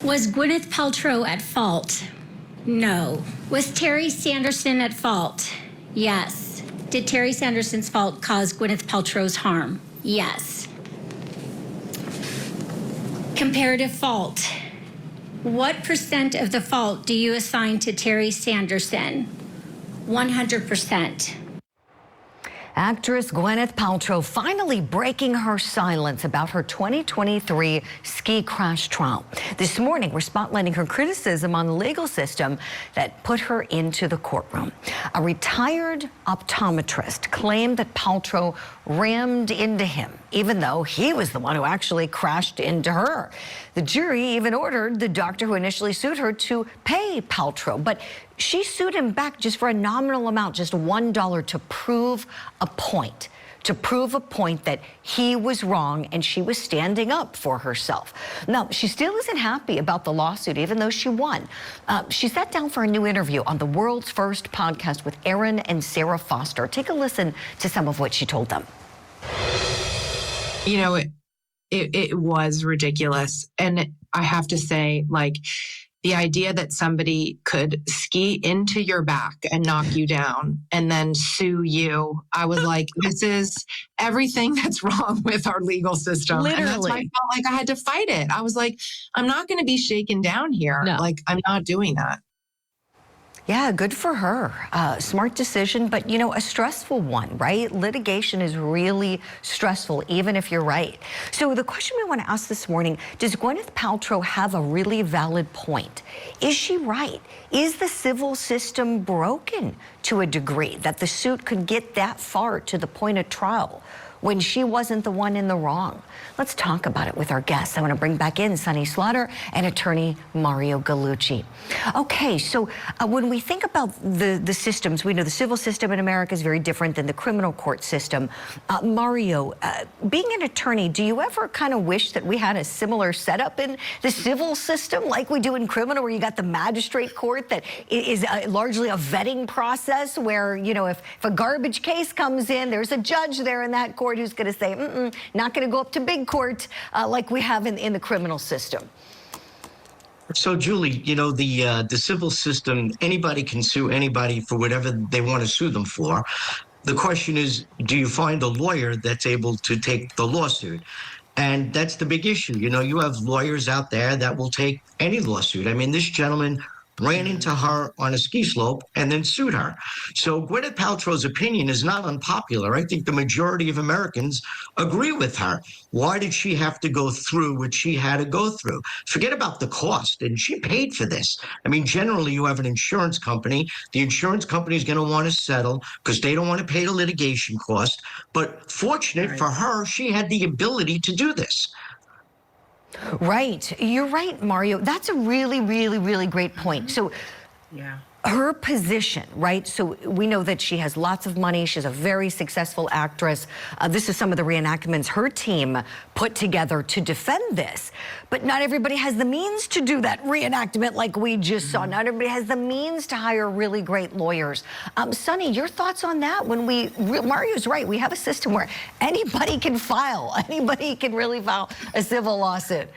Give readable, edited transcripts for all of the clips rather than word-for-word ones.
Was Gwyneth Paltrow at fault? No. Was Terry Sanderson at fault? Yes. Did Terry Sanderson's fault cause Gwyneth Paltrow's harm? Yes. Comparative fault. What percent of the fault do you assign to Terry Sanderson? 100%. Actress Gwyneth Paltrow finally breaking her silence about her 2023 ski crash trial. This morning, we're spotlighting her criticism on the legal system that put her into the courtroom. A retired optometrist claimed that Paltrow rammed into him, even though he was the one who actually crashed into her. The jury even ordered the doctor who initially sued her to pay Paltrow, but she sued him back just for a nominal amount, just $1, to prove a point. To prove a point that he was wrong and she was standing up for herself. Now, she still isn't happy about the lawsuit, even though she won. She sat down for a new interview on the world's first podcast with Aaron and Sarah Foster. Take a listen to some of what she told them. You know, it was ridiculous. And I have to say, like, the idea that somebody could ski into your back and knock you down and then sue you, I was like, this is everything that's wrong with our legal system. Literally. And that's why I felt like I had to fight it. I was like, I'm not going to be shaken down here. No. Like, I'm not doing that. Yeah, good for her. Smart decision, but you know, a stressful one, right? Litigation is really stressful, even if you're right. So the question we want to ask this morning, does Gwyneth Paltrow have a really valid point? Is she right? Is the civil system broken to a degree that the suit could get that far to the point of trial when she wasn't the one in the wrong? Let's talk about it with our guests. I want to bring back in Sunny Slaughter and attorney Mario Gallucci. Okay, so when we think about the systems, we know the civil system in America is very different than the criminal court system. Mario, being an attorney, do you ever kind of wish that we had a similar setup in the civil system like we do in criminal, where you got the magistrate court that is largely a vetting process where, you know, if a garbage case comes in, there's a judge there in that court who's going to say, not going to go up to big court like we have in the criminal system? So, Julie, you know, the civil system, anybody can sue anybody for whatever they want to sue them for. The question is, do you find a lawyer that's able to take the lawsuit? And that's the big issue. You know, you have lawyers out there that will take any lawsuit. I mean, this gentleman ran into her on a ski slope and then sued her. So Gwyneth Paltrow's opinion is not unpopular. I think the majority of Americans agree with her. Why did she have to go through what she had to go through? Forget about the cost. And she paid for this. I mean, generally, you have an insurance company. The insurance company is going to want to settle because they don't want to pay the litigation cost. But fortunate for her, she had the ability to do this. Right. You're right, Mario. That's a really, really, really great point. So Yeah. her position, right? So we know that she has lots of money. She's a very successful actress. This is some of the reenactments her team put together to defend this. But not everybody has the means to do that reenactment like we just saw. Not everybody has the means to hire really great lawyers. Sunny, your thoughts on that? Mario's right. We have a system where anybody can file. Anybody can really file a civil lawsuit.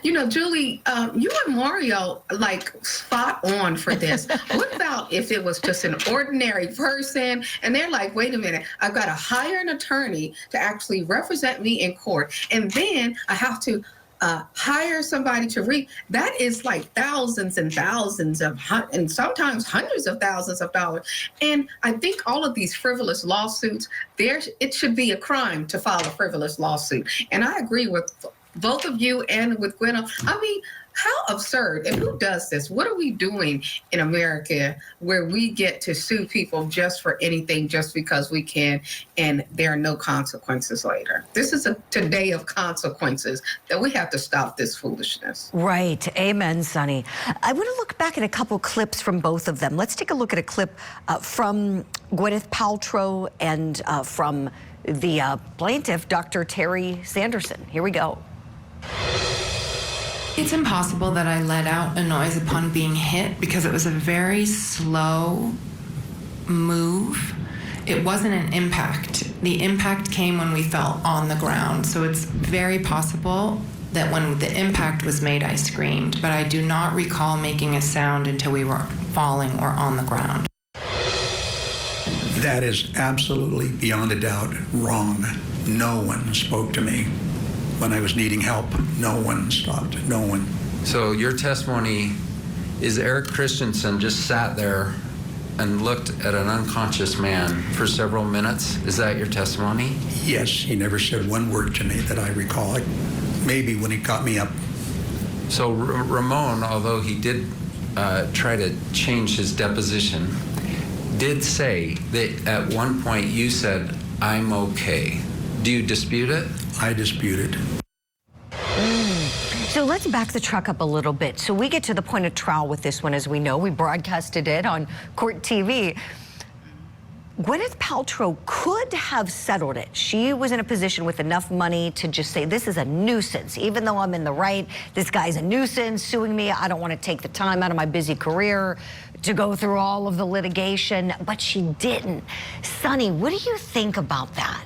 You know, Julie, you and Mario, like, spot on for this. What about if it was just an ordinary person and they're like, wait a minute, I've got to hire an attorney to actually represent me in court, and then I have to hire somebody to read. That is like thousands and thousands and sometimes hundreds of thousands of dollars. And I think all of these frivolous lawsuits, it should be a crime to file a frivolous lawsuit. And I agree with both of you and with Gwyneth. I mean, how absurd. And who does this? What are we doing in America where we get to sue people just for anything, just because we can, and there are no consequences later? This is a day of consequences that we have to stop this foolishness. Right. Amen, Sunny. I want to look back at a couple clips from both of them. Let's take a look at a clip from Gwyneth Paltrow and from the plaintiff, Dr. Terry Sanderson. Here we go. It's impossible that I let out a noise upon being hit because it was a very slow move. It wasn't an impact. The impact came when we fell on the ground. So it's very possible that when the impact was made, I screamed, but I do not recall making a sound until we were falling or on the ground. That is absolutely, beyond a doubt, wrong. No one spoke to me when I was needing help. No one stopped. No one. So your testimony is Eric Christensen just sat there and looked at an unconscious man for several minutes. Is that your testimony? Yes, he never said one word to me that I recall. Maybe when he caught me up. So Ramon, although he did try to change his deposition, did say that at one point you said, "I'm okay." Do you dispute it? I dispute it. So let's back the truck up a little bit. So we get to the point of trial with this one, as we know. We broadcasted it on Court TV. Gwyneth Paltrow could have settled it. She was in a position with enough money to just say, this is a nuisance. Even though I'm in the right, this guy's a nuisance suing me. I don't want to take the time out of my busy career to go through all of the litigation, but she didn't. Sonny, what do you think about that?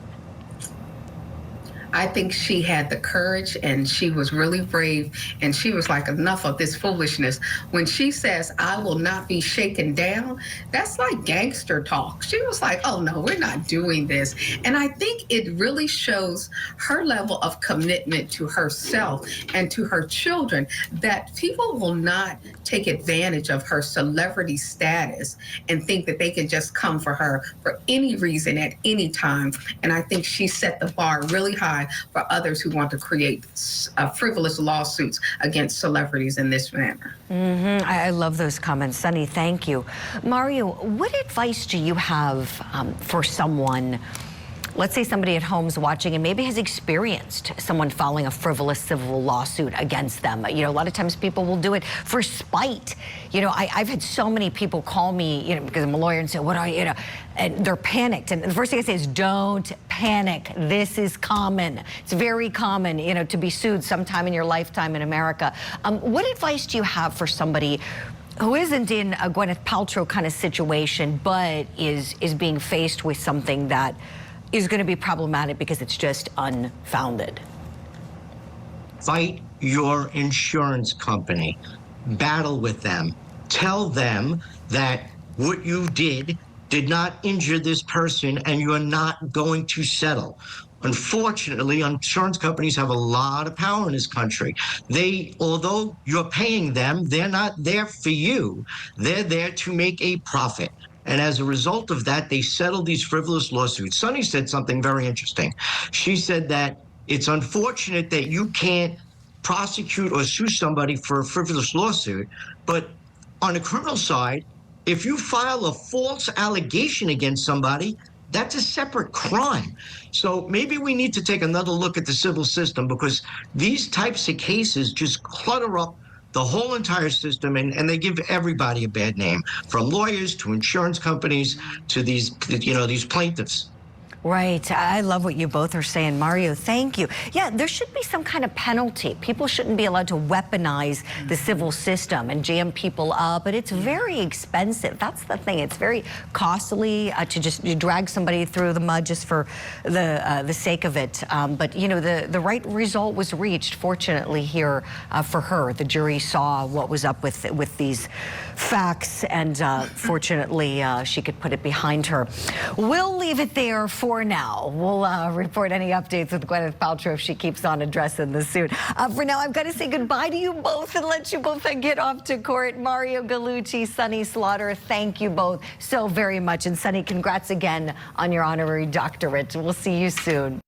I think she had the courage and she was really brave, and she was like, enough of this foolishness. When she says, I will not be shaken down, that's like gangster talk. She was like, oh no, we're not doing this. And I think it really shows her level of commitment to herself and to her children, that people will not take advantage of her celebrity status and think that they can just come for her for any reason at any time. And I think she set the bar really high for others who want to create frivolous lawsuits against celebrities in this manner. I love those comments. Sonny, thank you. Mario, what advice do you have for someone, let's say somebody at home's watching and maybe has experienced someone filing a frivolous civil lawsuit against them? You know, a lot of times people will do it for spite. You know, I've had so many people call me, you know, because I'm a lawyer, and say, what are you know, and they're panicked. And the first thing I say is, don't panic. This is common. It's very common, you know, to be sued sometime in your lifetime in America. What advice do you have for somebody who isn't in a Gwyneth Paltrow kind of situation, but is being faced with something that is going to be problematic because it's just unfounded? Fight your insurance company. Battle with them. Tell them that what you did not injure this person and you're not going to settle. Unfortunately, insurance companies have a lot of power in this country. Although you're paying them, they're not there for you. They're there to make a profit. And as a result of that, they settle these frivolous lawsuits. Sonny said something very interesting. She said that it's unfortunate that you can't prosecute or sue somebody for a frivolous lawsuit, but on the criminal side, if you file a false allegation against somebody, that's a separate crime. So maybe we need to take another look at the civil system, because these types of cases just clutter up the whole entire system, and they give everybody a bad name, from lawyers to insurance companies to these, you know, these plaintiffs. Right. I love what you both are saying. Mario, thank you. Yeah, there should be some kind of penalty. People shouldn't be allowed to weaponize the civil system and jam people up, but it's very expensive. That's the thing. It's very costly to just drag somebody through the mud just for the sake of it. But, you know, the right result was reached, fortunately, here for her. The jury saw what was up with these facts, and fortunately, she could put it behind her. We'll leave it there for now. We'll report any updates with Gwyneth Paltrow if she keeps on addressing the suit. For now, I've got to say goodbye to you both and let you both get off to court. Mario Gallucci, Sonny Slaughter, thank you both so very much. And Sonny, congrats again on your honorary doctorate. We'll see you soon.